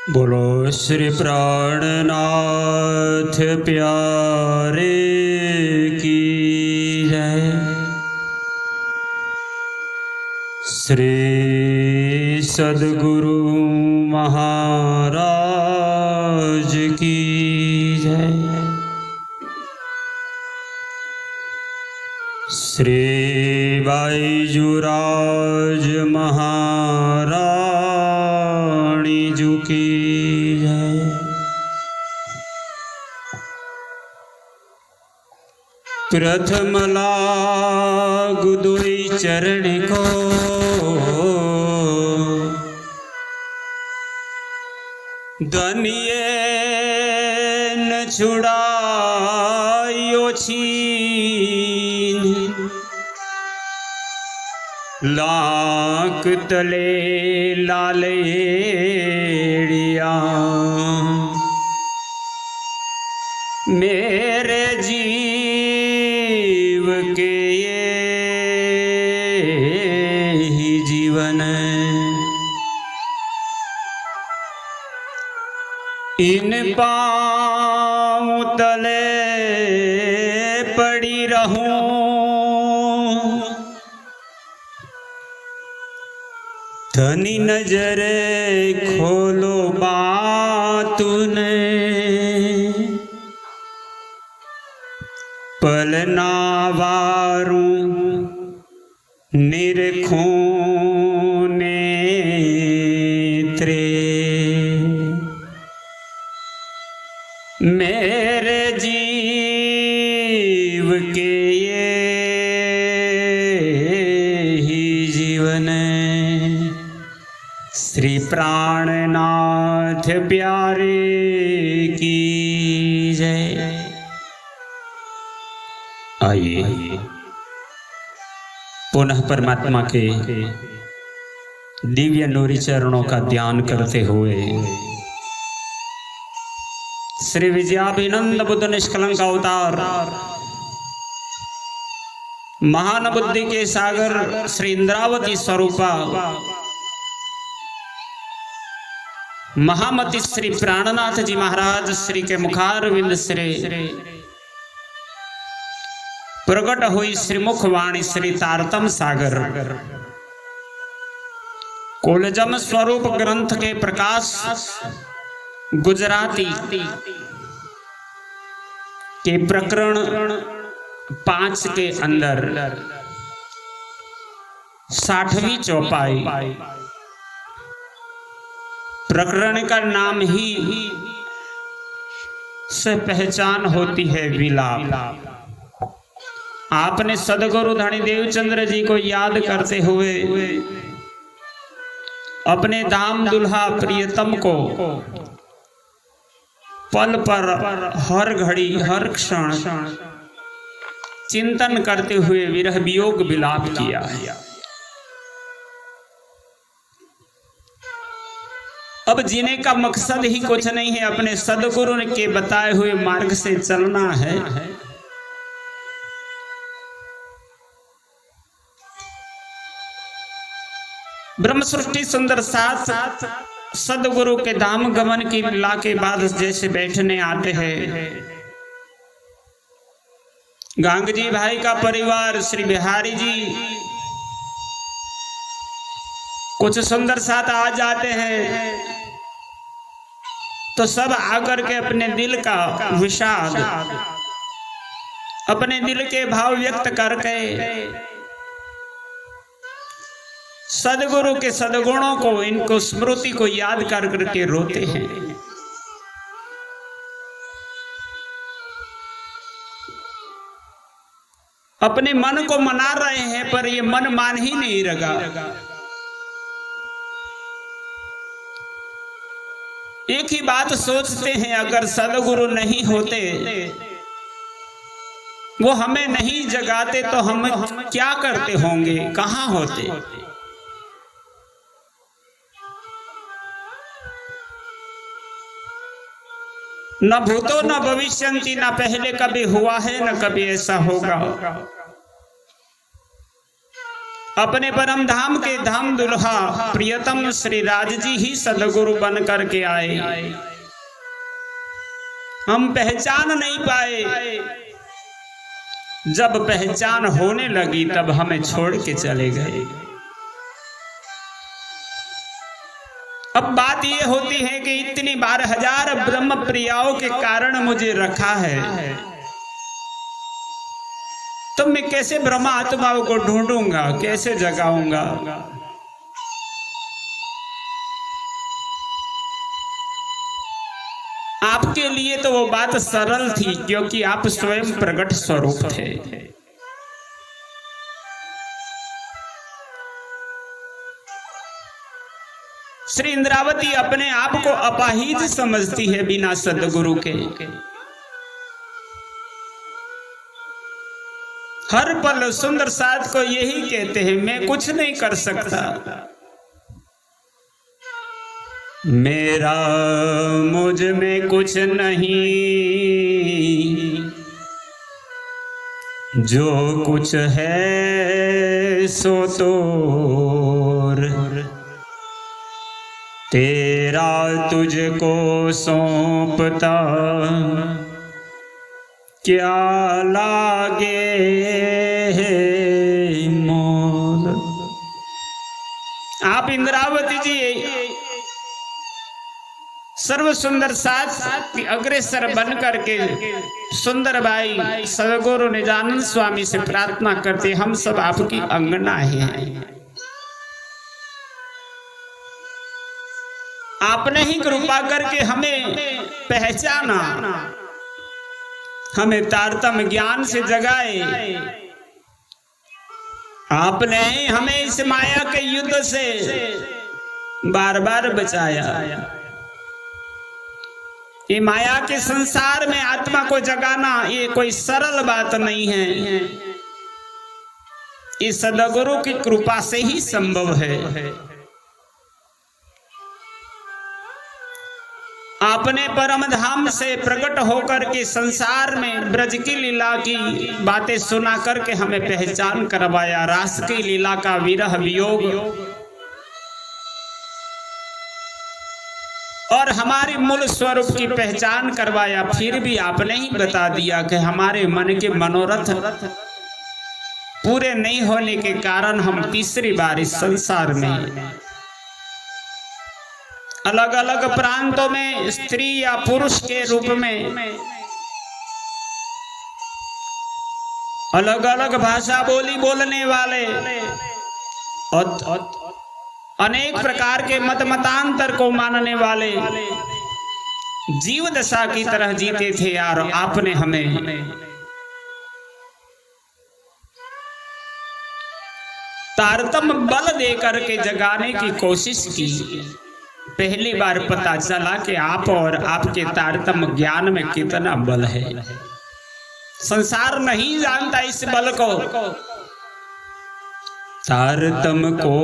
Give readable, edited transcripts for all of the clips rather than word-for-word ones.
बोलो श्री प्राणनाथ प्यारे की जय। श्री सद्गुरु महाराज की जय। श्री बाईजुराज महारानी जी की जय। प्रथम लागु दुई चरण को धनिये न छुड़ायो छीन लाख तले लालेड़िया मेरे जीव के ये ही जीवन इन पाँव तले पड़ी रहूं धनी नजरे खोलो बातूने पलना वारू निरखूं नेत्रे मेरे जीव के ये ही जीवन श्री प्राणनाथ प्यारे की जय। आइए पुनः परमात्मा के दिव्य नूरी चरणों का ध्यान करते हुए श्री विजयाभिनंद बुद्ध निष्कलंक अवतार महान बुद्धि के सागर श्री इंद्रावती स्वरूपा महामति श्री प्राणनाथ जी महाराज श्री के मुखारविंद श्री प्रकट हुई श्रीमुख वाणी श्री तारतम सागर कोलजम स्वरूप ग्रंथ के प्रकाश गुजराती के प्रकरण 5 के अंदर 60वीं चौपाई प्रकरण का नाम ही से पहचान होती है विलाप। आपने सदगुरु धनी देवचंद्र जी को याद करते हुए अपने धाम दुल्हा प्रियतम को पल पर हर घड़ी हर क्षण चिंतन करते हुए विरह वियोग विलाप किया है। अब जीने का मकसद ही कुछ नहीं है, अपने सदगुरु के बताए हुए मार्ग से चलना है। ब्रह्म सृष्टि सुंदर साथ सदगुरु के धाम गमन की ला के बाद जैसे बैठने आते हैं गांग जी भाई का परिवार श्री बिहारी जी कुछ सुंदर साथ आ जाते हैं तो सब आकर के अपने दिल का विषाद अपने दिल के भाव व्यक्त करके सदगुरु के सदगुणों को इनको स्मृति को याद कर करके रोते हैं। अपने मन को मना रहे हैं पर ये मन मान ही नहीं रहा। एक ही बात सोचते हैं, अगर सदगुरु नहीं होते वो हमें नहीं जगाते तो हम क्या करते होंगे, कहां होते। न भूतो न भविष्यंति, न पहले कभी हुआ है न कभी ऐसा होगा। अपने परम धाम के धाम दुल्हा प्रियतम श्री राज जी ही सदगुरु बन करके आए। हम पहचान नहीं पाए, जब पहचान होने लगी तब हमें छोड़ के चले गए। अब बात ये होती है कि इतनी बार हजार ब्रह्म प्रियाओं के कारण मुझे रखा है, तो मैं कैसे ब्रह्म आत्माओं को ढूंढूंगा, कैसे जगाऊंगा। आपके लिए तो वो बात सरल थी, क्योंकि आप स्वयं प्रकट स्वरूप थे। श्री इंद्रावती अपने आप को अपाहिज समझती है बिना सदगुरु के। हर पल सुंदर साथ को यही कहते हैं, मैं कुछ नहीं कर सकता, मेरा मुझ में कुछ नहीं, जो कुछ है सो तोर, तेरा तुझको सौंपता क्या लागे मोल। आप इंद्रावती जी सर्व सुंदर साथ अग्रसर बन करके सुंदर भाई सदगुरु निजानंद स्वामी से प्रार्थना करते, हम सब आपकी अंगना हैं, आपने ही कृपा करके हमें पहचाना, हमें तारतम्य ज्ञान से जगाए, आपने हमें इस माया के युद्ध से बार बार बचाया। ये माया के संसार में आत्मा को जगाना ये कोई सरल बात नहीं है, ये सदगुरु की कृपा से ही संभव है। आपने परम धाम से प्रकट होकर के संसार में ब्रज की लीला की बातें सुना करके हमें पहचान करवाया, रास की लीला का विरह वियोग और हमारे मूल स्वरूप की पहचान करवाया। फिर भी आपने ही बता दिया कि हमारे मन के मनोरथ पूरे नहीं होने के कारण हम तीसरी बार इस संसार में अलग अलग प्रांतों में स्त्री या पुरुष के रूप में अलग अलग भाषा बोली बोलने वाले और अनेक प्रकार के मत मतांतर को मानने वाले जीव दशा की तरह जीते थे। यार आपने हमें तारतम्य बल देकर के जगाने की कोशिश की। पहली बार पता चला कि आप और आपके तारतम्य ज्ञान में कितना बल है। संसार नहीं जानता इस बल को। तारतम्य को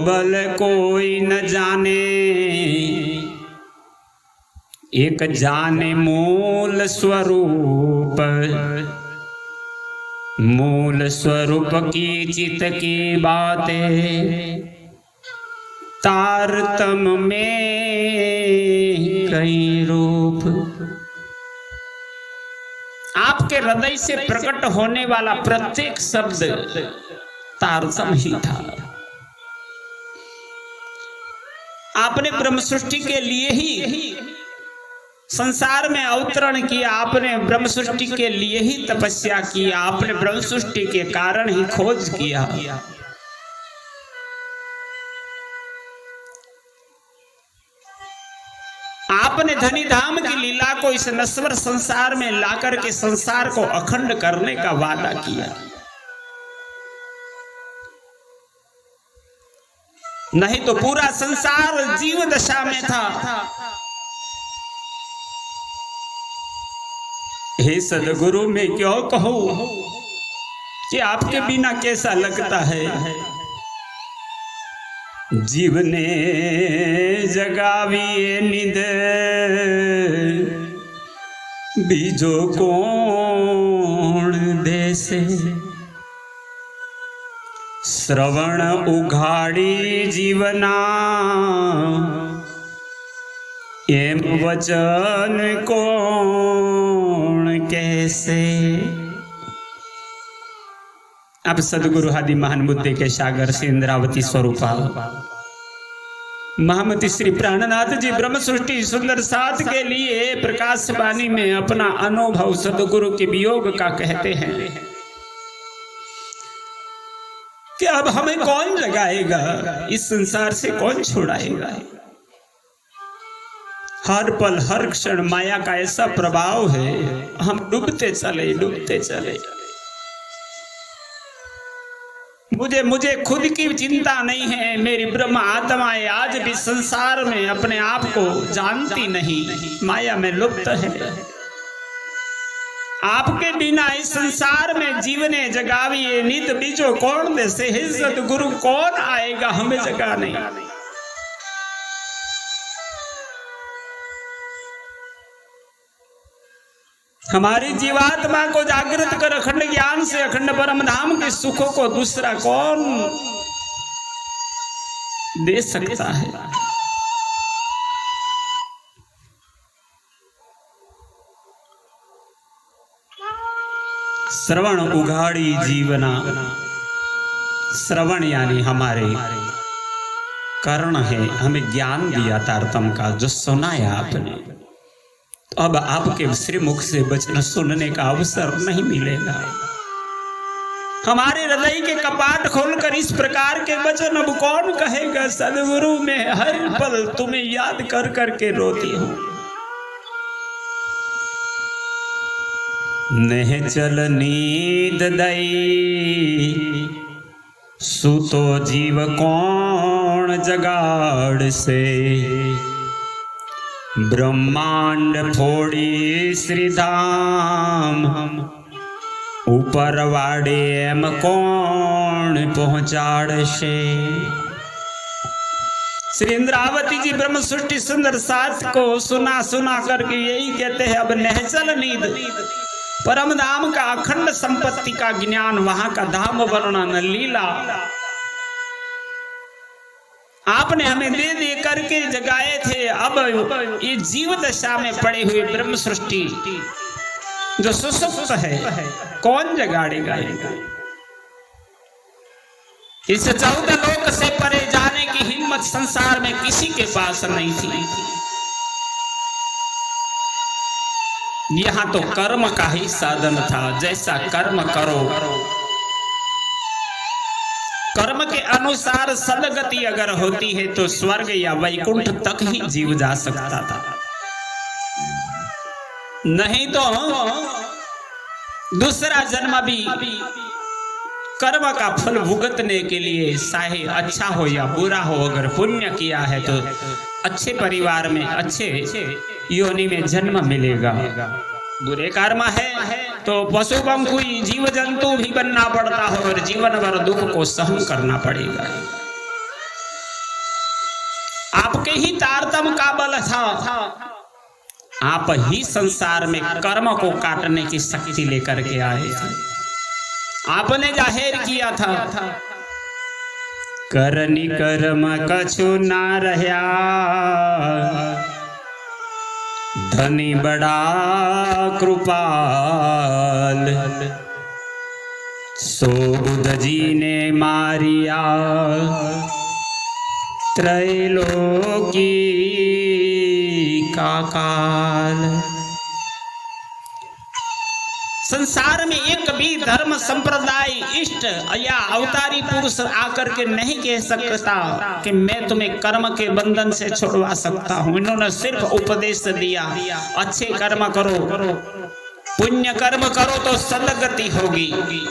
बल कोई न जाने, एक जाने मूल स्वरूप, मूल स्वरूप की चित की बातें तारतम्य में कई रूप। आपके हृदय से प्रकट होने वाला प्रत्येक शब्द तारतम्य ही था। आपने ब्रह्म सृष्टि के लिए ही संसार में अवतरण किया, आपने ब्रह्म सृष्टि के लिए ही तपस्या किया, आपने ब्रह्म सृष्टि के कारण ही खोज किया। आपने धनी धाम की लीला को इस नश्वर संसार में लाकर के संसार को अखंड करने का वादा किया। नहीं तो पूरा संसार जीव दशा में था। हे सदगुरु, मैं क्यों कहूं कि आपके बिना कैसा लगता है। जीव ने जगावी निद बीजो कौन देसे, श्रवण उघाड़ी जीवना एम वचन कौन कैसे। अब सदगुरु आदि महान बुद्धि के सागर से इंद्रावती स्वरूपा महामती श्री प्राणनाथ जी ब्रह्म सृष्टि सुंदर साथ के लिए प्रकाश वाणी में अपना अनुभव सदगुरु के वियोग का कहते हैं कि अब हमें कौन जगाएगा, इस संसार से कौन छुड़ाएगा। हर पल हर क्षण माया का ऐसा प्रभाव है, हम डूबते चले। मुझे खुद की चिंता नहीं है, मेरी ब्रह्म आत्माएं आज भी संसार में अपने आप को जानती नहीं, माया में लुप्त है। आपके बिना इस संसार में जीवने जगाविए नित बीजो कौन देसे, हे सतगुरु कौन आएगा हमें जगाने। हमारी जीवात्मा को जागृत कर अखंड ज्ञान से अखंड परम धाम के सुखों को दूसरा कौन दे सकता है। श्रवण उघाड़ी जीवना, श्रवण यानी हमारे कर्ण है, हमें ज्ञान दिया तारतम का जो सुनाया आपने। तो अब आपके श्रीमुख से वचन सुनने का अवसर नहीं मिलेगा। हमारे हृदय के कपाट खोलकर इस प्रकार के वचन अब कौन कहेगा। सदगुरु में हर पल तुम्हें याद कर करके रोती हूं। नेह चल नींद दई सुतो जीव कौन जगाड़ से, ब्रह्मांड फोड़ी श्रीधाम ऊपर वाड़े एम कौन पहुंचाड़ से। श्री इंद्रावती जी ब्रह्म सृष्टि सुंदर साथ को सुना करके यही कहते हैं, अब नहचल नींद परम धाम का अखंड संपत्ति का ज्ञान, वहां का धाम वर्णन लीला आपने हमें दे करके जगाए थे। अब ये जीव दशा में पड़े हुए ब्रह्म सृष्टि जो सुसुप्त है कौन जगाड़ेगा। इस 14 लोक से परे जाने की हिम्मत संसार में किसी के पास नहीं थी। यहां तो कर्म का ही साधन था, जैसा कर्म करो कर्म के अनुसार सदगति अगर होती है तो स्वर्ग या वैकुंठ तक ही जीव जा सकता था, नहीं तो दूसरा जन्म भी कर्म का फल भुगतने के लिए, चाहे अच्छा हो या बुरा हो, अगर पुण्य किया है तो अच्छे परिवार में अच्छे योनि में जन्म मिलेगा। बुरे कर्म है तो पशु पंखी जीव जंतु भी बनना पड़ता है और जीवन भर दुख को सहन करना पड़ेगा। आपके ही तारतम का बल था, आप ही संसार में कर्म को काटने की शक्ति लेकर के आए थे। आपने जाहिर किया था करनी कर्म कछु ना रहा, धनी बड़ा कृपाल, सो बुध जी ने मारिया त्रैलोकी का काल। संसार में एक भी धर्म संप्रदाय इष्ट या अवतारी पुरुष आकर के नहीं कह सकता कि मैं तुम्हें कर्म के बंधन से छुड़वा सकता हूं। इन्होंने सिर्फ उपदेश दिया, अच्छे कर्म करो, पुण्य कर्म करो तो सदगति होगी,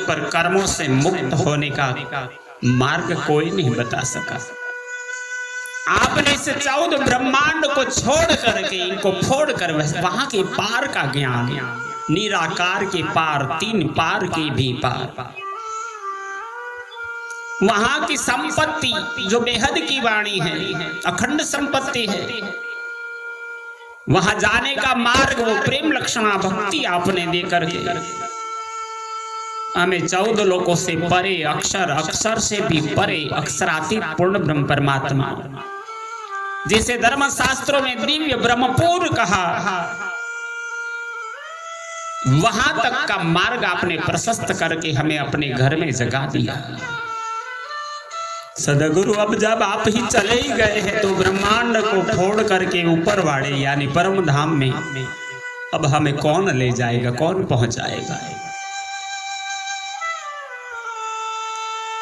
पर कर्मों से मुक्त होने का मार्ग कोई नहीं बता सका। आपने इस 14 ब्रह्मांड को छोड़ करके, इनको फोड़ कर वहां के पार का ज्ञान, निराकार के पार, 3 पार के भी पार, वहां की संपत्ति जो बेहद की वाणी है, अखंड संपत्ति है, वहां जाने का मार्ग वो प्रेम लक्षणा भक्ति आपने दे करके हमें 14 लोकों से परे, अक्षर अक्षर से भी परे, अक्षरातीत पूर्ण ब्रह्म परमात्मा, जिसे धर्म शास्त्रों में दिव्य ब्रह्मपुर कहा, वहां तक का मार्ग आपने प्रशस्त करके हमें अपने घर में जगा दिया। सदगुरु, अब जब आप ही चले ही गए हैं तो ब्रह्मांड को फोड़ करके ऊपर वाड़े यानी परम धाम में अब हमें कौन ले जाएगा, कौन पहुंचाएगा?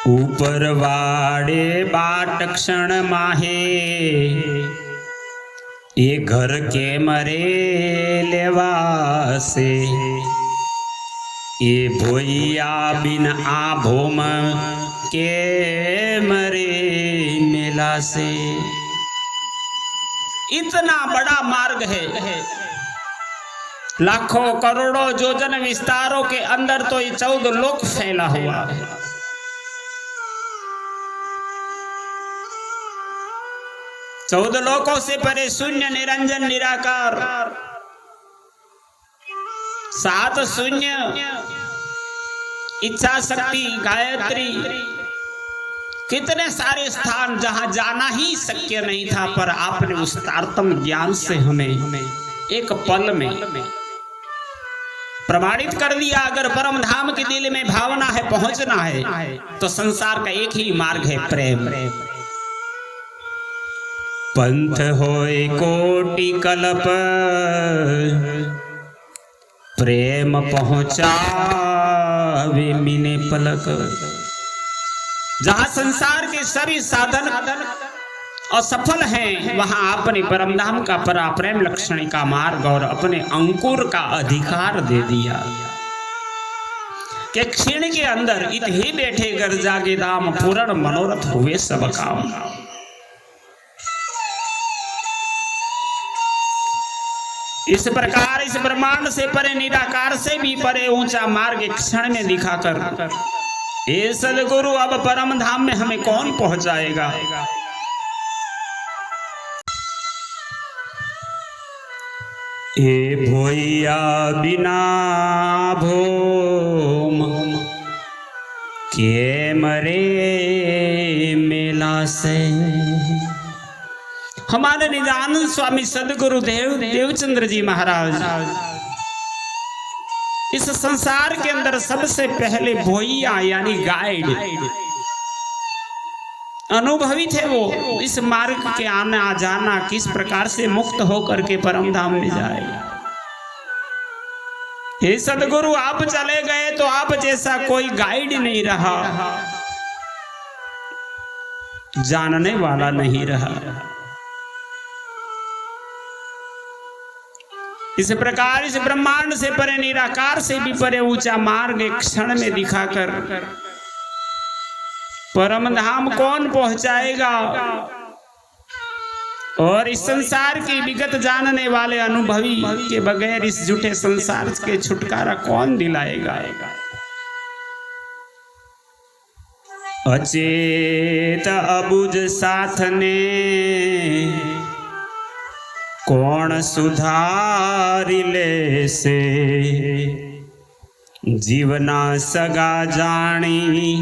ऊपर वाड़े बाट क्षण माहे, ये घर के मरे लेवा से, ये भोइया बिन आभोम के मरे मेला से। इतना बड़ा मार्ग है, लाखों करोड़ों योजन विस्तारों के अंदर तो ये 14 लोक फैला हुआ है। चौदह लोकों से परे शून्य निरंजन निराकार, 7 शून्य, इच्छा शक्ति, गायत्री, कितने सारे स्थान जहां जाना ही शक्य नहीं था, पर आपने उस तारतम ज्ञान से हमें एक पल में प्रमाणित कर दिया। अगर परम धाम के दिल में भावना है, पहुंचना है, तो संसार का एक ही मार्ग है, प्रेम। पंथ होए कोटि कल्प, प्रेम पहुंचावे मिने पलक। जहां संसार के सभी साधन असफल हैं, वहां आपने परमधाम का परा प्रेम लक्षण का मार्ग और अपने अंकुर का अधिकार दे दिया कि क्षण के अंदर इत ही बैठे घर जागे दाम, पूर्ण मनोरथ हुए सब काम। इस प्रकार इस ब्रह्मांड से परे, निराकार से भी परे ऊंचा मार्ग एक क्षण में दिखाकर हे सदगुरु, अब परम धाम में हमें कौन पहुंचाएगा? हे भोइया बिना भोम के मरे मेला से। हमारे निजानंद स्वामी सदगुरु देवचंद्र जी महाराज इस संसार के अंदर सबसे पहले भोइया यानी गाइड, अनुभवी थे। वो इस मार्ग के आना जाना, किस प्रकार से मुक्त होकर के परम धाम में जाएगा। हे सदगुरु, आप चले गए तो आप जैसा कोई गाइड नहीं रहा, जानने वाला नहीं रहा। इस प्रकार इस ब्रह्मांड से परे, निराकार से भी परे ऊंचा मार्ग एक क्षण में दिखाकर परम धाम कौन पहुंचाएगा? और इस संसार की विगत जानने वाले अनुभवी के बगैर इस झूठे संसार के छुटकारा कौन दिलाएगा? अचेत अबुझ साथ ने कौन सुधारी ले से, जीवना सगा जानी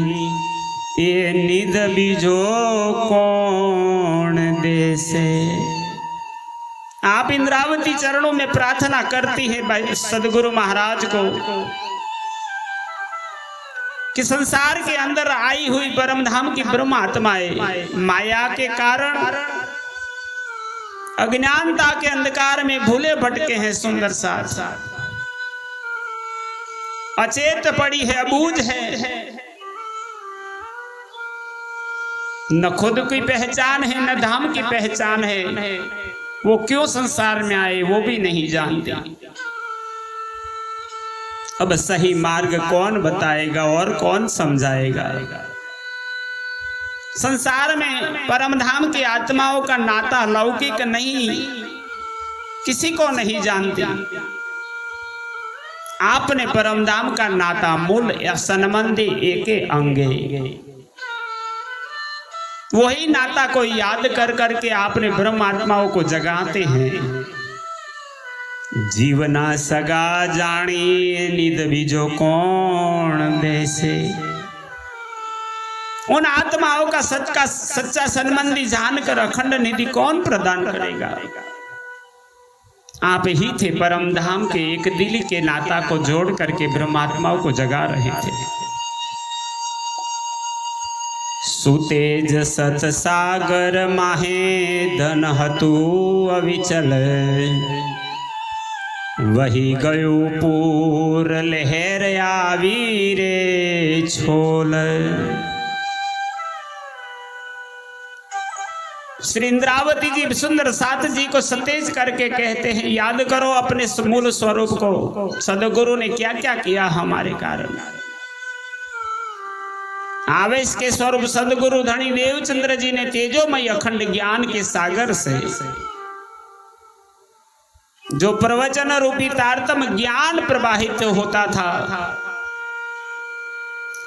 ये निध बीजो कौन देसे। आप इंद्रावती चरणों में प्रार्थना करती है सदगुरु महाराज को कि संसार के अंदर आई हुई परम धाम की ब्रह्म आत्माएं माया के कारण अज्ञानता के अंधकार में भूले भटके हैं, सुंदर साथ अचेत पड़ी है, अबूझ है, न खुद की पहचान है न धाम की पहचान है। वो क्यों संसार में आए वो भी नहीं जानते। अब सही मार्ग कौन बताएगा और कौन समझाएगा? संसार में परमधाम की आत्माओं का नाता लौकिक नहीं, किसी को नहीं जानती। आपने परमधाम का नाता मूल या संबंधी एके अंगे, वही नाता को याद कर करके आपने ब्रह्म आत्माओं को जगाते हैं। जीवना सगा जानी निध बीजो कौन देसे। उन आत्माओं का सच्चा संबंधी जानकर अखंड निधि कौन प्रदान करेगा। आप ही थे परम धाम के एक दिल के नाता को जोड़ करके ब्रह्मात्माओं को जगा रहे थे। सुतेज सत सागर माहे धन हतु अविचल, वही गयो पूर लहर आवी रे छोल। श्री इंद्रावती जी सुंदर साथ जी को सतेज करके कहते हैं, याद करो अपने मूल स्वरूप को। सदगुरु ने क्या क्या किया हमारे कारण। आवेश के स्वरूप सदगुरु धनी देवचंद्र जी ने तेजोमय अखंड ज्ञान के सागर से जो प्रवचन रूपी तारतम ज्ञान प्रवाहित होता था,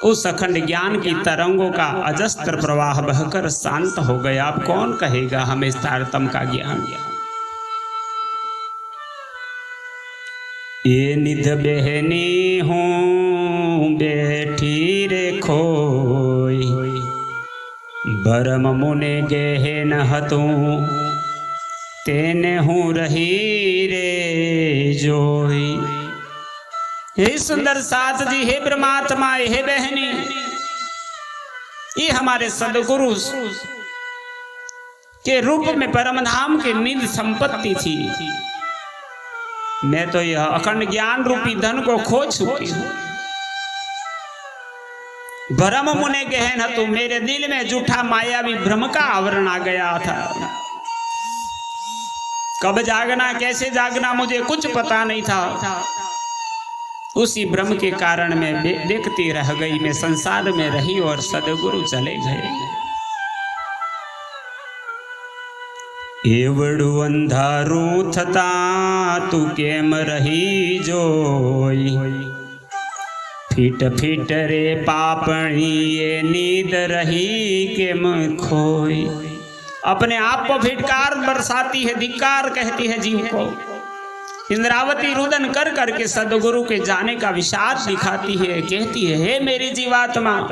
उस अखंड ज्ञान की तरंगों का अजस्त्र प्रवाह बहकर शांत हो गया। अब कौन कहेगा हमें तारतम का ज्ञान। ये निध बहनी हूँ बैठी रे खोई, बरम मुने गहन हतूं तेने हूँ रही रे जोई। हे सुंदर साथ जी, हे ब्रह्मात्मा, हे बहनी, ये हमारे सदगुरु के रूप में परम धाम की निध संपत्ति थी। मैं तो यह अखंड ज्ञान रूपी धन को खो चुकी हूं। भ्रम मुने गहन है तो मेरे दिल में जूठा मायावी भ्रम का आवरण आ गया था। कब जागना कैसे जागना मुझे कुछ पता नहीं था। उसी भ्रम के कारण मैं देखती रह गई, मैं संसार में रही और सदगुरु चले गए। एवड़ू अंधारू थता तू केम रही जोई, फीट फीट रे पापणी ये नींद रही केम खोई। अपने आप को फिटकार बरसाती है, धिक्कार कहती है जीव को। इंद्रावती रुदन कर करके सदगुरु के जाने का विषाद दिखाती है, कहती है, हे मेरी जीवात्मा,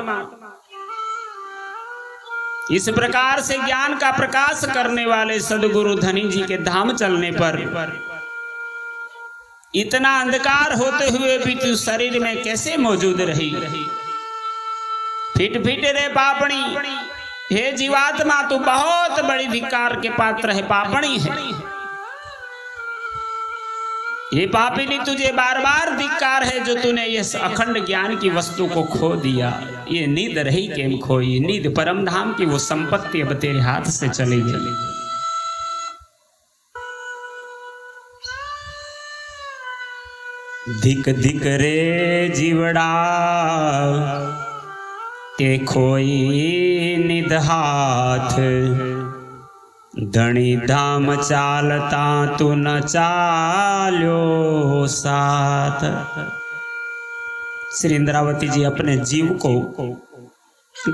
इस प्रकार से ज्ञान का प्रकाश करने वाले सदगुरु धनी जी के धाम चलने पर इतना अंधकार होते हुए भी तू शरीर में कैसे मौजूद रही। फिट फिट रे पापणी, हे जीवात्मा, तू बहुत बड़ी धिक्कार के पात्र है, पापणी है। ये पापिनी, तुझे बार बार धिक्कार है जो तूने इस अखंड ज्ञान की वस्तु को खो दिया। ये नींद रही केम खोई, नींद परम धाम की वो संपत्ति अब तेरे हाथ से चली गई। धिक धिक रे जीवड़ा के खोई निध हाथ, धनी धाम चालता तू न चाल्यो साथ। श्री इंद्रावती जी अपने जीव को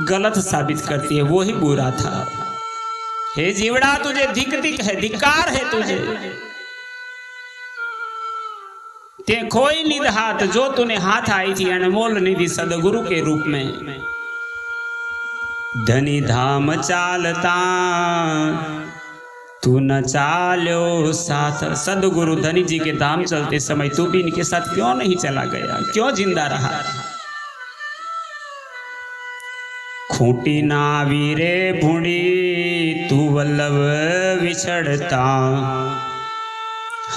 गलत साबित करती है, वो ही बुरा था। हे जीवड़ा, तुझे धिक धिक है, धिक्कार है तुझे। ते खोई निध हाथ, जो तूने हाथ आई थी अनमोल निधि सदगुरु के रूप में। धनी धाम चालता तू न चालो साथ। सदगुरु धनी जी के धाम चलते समय तू भी इनके साथ क्यों नहीं चला गया, क्यों जिंदा रहा। खूंटी नावी रे भूडी तू वल्लभ विछड़ता,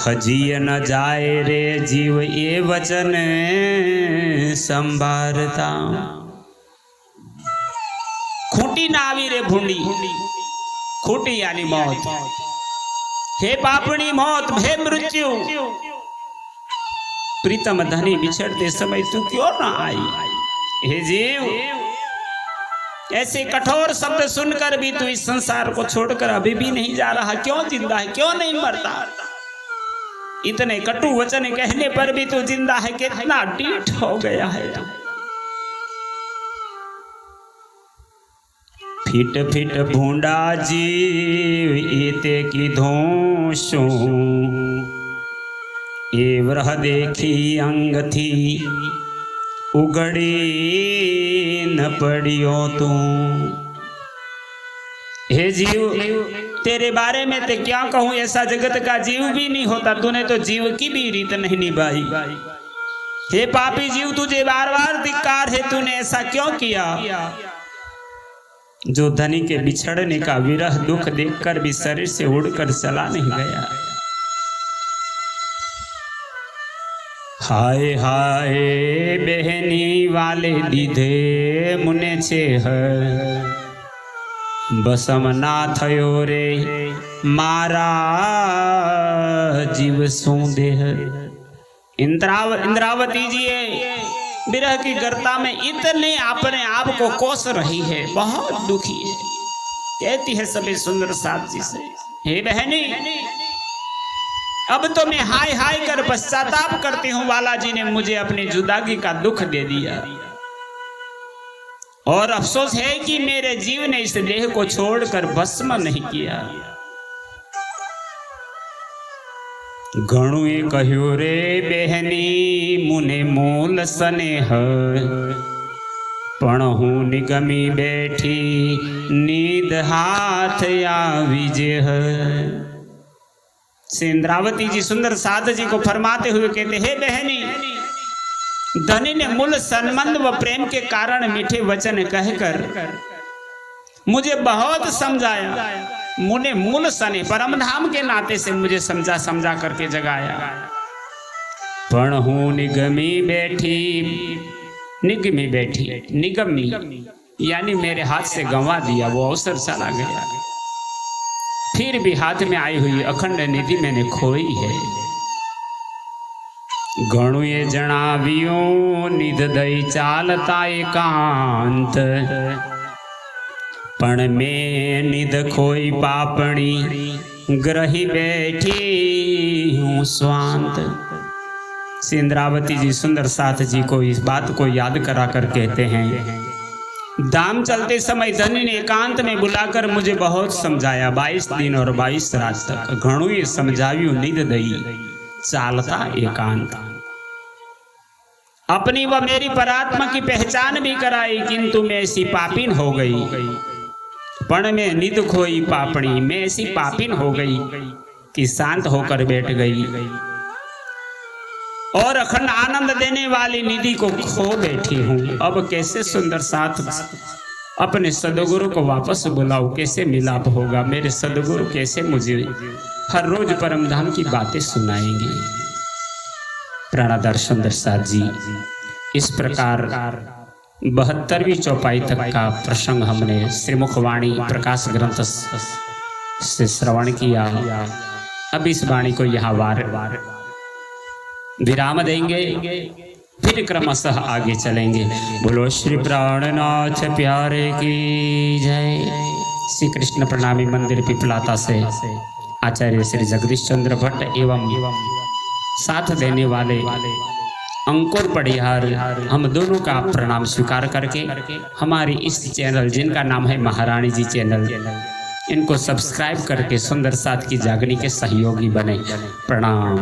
हजिय न जाए रे जीव ये वचन संभारता। खूंटी नावी रे भूडी, खूंटी यानी मौत। हे पापणी मौत, हे मृत्यु, प्रीतम धनी बिछड़ते समय तू क्यों ना आई। हे जीव, ऐसे कठोर शब्द सुनकर भी तू इस संसार को छोड़कर अभी भी नहीं जा रहा, क्यों जिंदा है, क्यों नहीं मरता। इतने कटु वचन कहने पर भी तू जिंदा है, कितना ढीठ हो गया है तू। फिट फिट भूंडा जीव इते की धोषों, એ વ્રહ દેખી અંગથી उगड़ी न पड़ियो तू। हे जीव, तेरे बारे में ते क्या कहूं, ऐसा जगत का जीव भी नहीं होता, तूने तो जीव की भी रीत नहीं निभाई। हे पापी जीव, तुझे बार बार धिक्कार है, तूने ऐसा क्यों किया। जो धनी के बिछड़ने का विरह दुख देखकर भी शरीर से उड़कर चला नहीं गया। हाय हाय बहनी वाले दीधे मुने छे बसम ना थयो रे मारा जीव सूंदे। इंद्रावती जी विरह की गर्ता में इतने अपने आप को कोस रही है, बहुत दुखी है। कहती है सभी सुंदर साथ जी से, हे बहनी, अब तो मैं हाय हाय कर पश्चाताप करती हूँ, बालाजी ने मुझे अपनी जुदागी का दुख दे दिया और अफसोस है कि मेरे जीव ने इस देह को छोड़कर भस्म नहीं किया। घणुए कह्यो रे बहनी मुने मूल स्नेह, पण हूँ निगमी बैठी नींद हाथ आवी जेह। इंद्रावती जी सुंदर साध जी को फरमाते हुए कहते, हे बहनी, धनी ने मूल संबंध व प्रेम के कारण मीठे वचन कहकर मुझे बहुत समझाया। मुने मूल सने परम धाम के नाते से मुझे समझा करके जगाया। पण हूँ निगमी बैठी, निगमी बैठी, निगमी यानी मेरे हाथ से गंवा दिया, वो अवसर चला गया। फिर भी हाथ में आई हुई अखंड निधि मैंने खोई है। घणुए जणाव्यो निध दई चालता एकांत, पण में निध खोई पापणी ग्रही बैठी हूँ स्वांत। इंद्रावती जी सुंदर साथ जी को इस बात को याद करा कर कहते हैं, दाम चलते समय धनी ने एकांत में बुलाकर मुझे बहुत समझाया, 22 दिन और 22 रात तक। घणु ये समझाव्यू निध दई चालता एकांत, अपनी व मेरी परात्मा की पहचान भी कराई, किंतु मैं ऐसी पापिन हो गई। पण में निध खोई पापड़ी, मैं ऐसी पापिन हो गई कि शांत होकर बैठ गई और अखंड आनंद देने वाली निधि को खो बैठी हूँ। अब कैसे सुंदर साथ अपने सदगुरु को वापस बुलाऊं, कैसे मिलाप होगा। मेरे सदगुरु कैसे मुझे हर रोज परम धाम की बातें सुनाएंगे। प्राणाधार सुंदर साथ जी, इस प्रकार 72वीं चौपाई तक का प्रसंग हमने श्रीमुखवाणी प्रकाश ग्रंथ से श्रवण किया। अब इस वाणी को यहाँ वार विराम देंगे, फिर क्रमशः आगे चलेंगे। बोलो श्री प्राणनाथ प्यारे की जय। श्री कृष्ण प्रणामी मंदिर पिपलाता से आचार्य श्री जगदीश चंद्र भट्ट एवं साथ देने वाले अंकुर पड़ियार, हम दोनों का प्रणाम स्वीकार करके हमारी इस चैनल, जिनका नाम है महारानी जी चैनल, इनको सब्सक्राइब करके सुंदर साथ की जागनी के सहयोगी बने। प्रणाम।